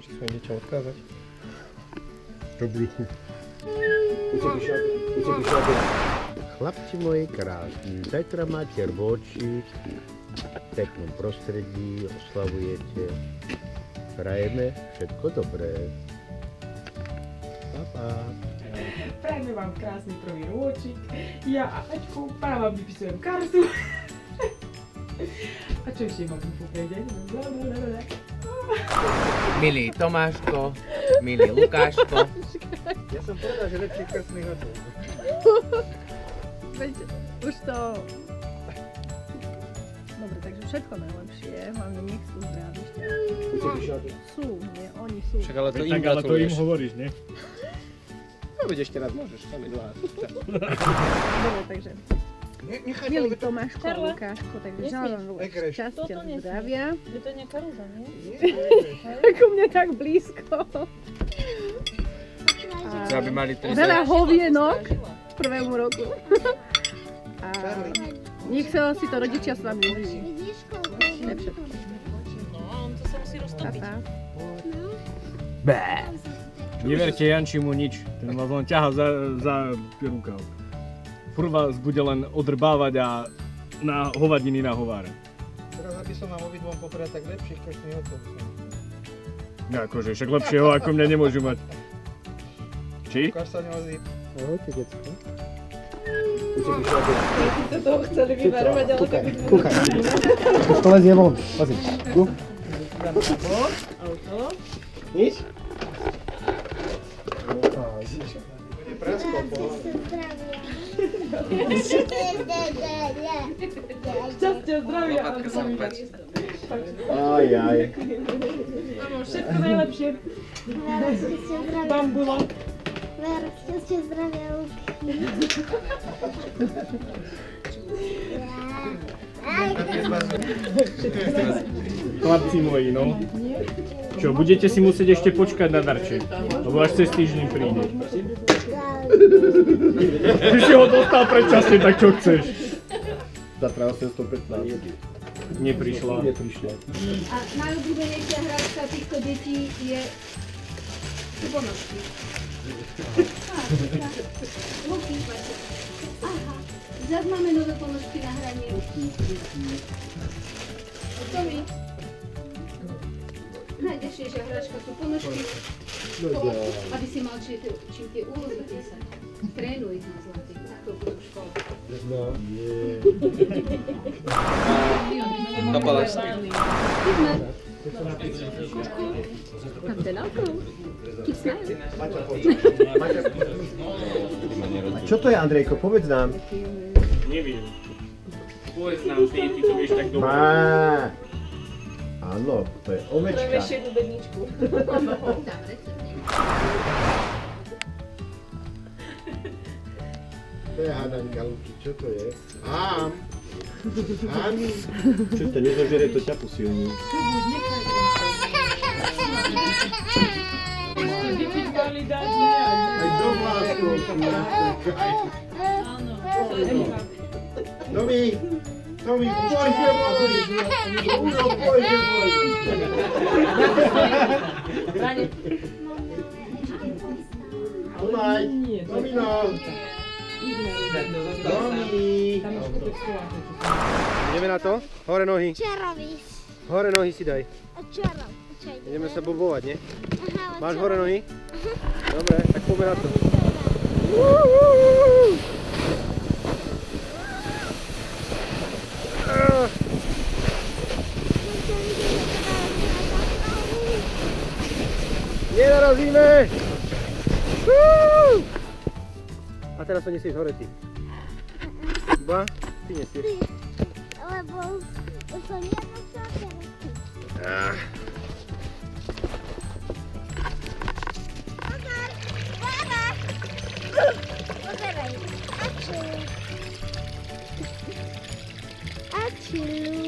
niečo svojim deťom odkázať? Dobrý chuť. Chlapci moji krásni, zajtra máte rôčik, v peknom prostredí, oslavujete. Prajeme všetko dobré. Pa, pa. Prajeme vám krásny prvý rôčik. Ja a Aťku, pána vám vypisujem kartu. A čo ešte mám povedať? Milý Tomáško, milý Lukáško. Ja som povedal, že lepšie krstný hotov. Veď už to... Dobre, takže všetko najlepšie, hlavne nech sú zdraví. Sú, nie, oni sú. Však ale to Tak, im ale to im gratuluješ. hovoríš, nie? No veď ešte raz môžeš, tam je dlhá. Dobre, takže... Milý Tomáško a Lukáško, takže želám vám šťastia, zdravia. Je to nejaká rúža, nie? Ako mne tak blízko. Čo aby mali 3 Veľa hovienok k prvému roku. A nech sa si to rodičia s vami užijú. To je všetko. No, on to sa musí roztopiť. Neverte Jančimu nič, ten vás len ťaha za rukav. Furt vás bude len odrbávať a na hovadiny nahovárať. Teraz aby som vám obidvom popredal, tak lepších krstných hotov. Akože, však lepšieho ako mňa nemôžu mať. Či? Lukáš sa neozví. Ahojte, decko. Ty to toho chceli vyvarovať, ale tak by Kúchaj. To lezie von. Pozri. Tu. auto. Nič? Bude prasko po. Šťastia, zdravia. Aj, aj. Všetko najlepšie. Bambulo. Šťastie, zdravia, Chlapci moji, no. Čo, budete si musieť ešte počkať na darček, lebo až cez týždeň príde. Ty si ho dostal predčasne, tak čo chceš? Zatra 815. Neprišla. Neprišla. A najobľúbenejšia hračka týchto detí je ponožky. Luky. Aha, zase máme nové ponožky na hranie. Tomi, najdešejšia hračka sú ponožky, aby si mal čím tie úlohy písať. Trénuj ich na zlatý, takto budú v škole. No, Kapalašský. Ideme. Tam Delauko. Keep smiling. A čo to je, Andrejko? Povedz nám. Neviem. Povedz nám, ty to vieš tak dobre. Má. Áno, to je ovečka. Prvé šedú bedničku. To je hádanka, Luky, čo to je? Ám. Ámi. Čo to nezožere, to ťa posilní. Aj do vláskov. Tomi, pojďte boj. Ujo, pojďte boj. Tomaj, Tomino. Tomi. Ideme na to? Hore nohy. Čarovis. Hore nohy si daj. Čarov. Ideme sa bobovať, nie? Máš hore nohy? Dobre, tak poďme na to. Nenarazíme! A teraz to nesieš hore ty. Iba ty nesieš. Lebo už som jednoducho teraz. Pozor! Baba! Pozeraj. Ačiu. Ačiu.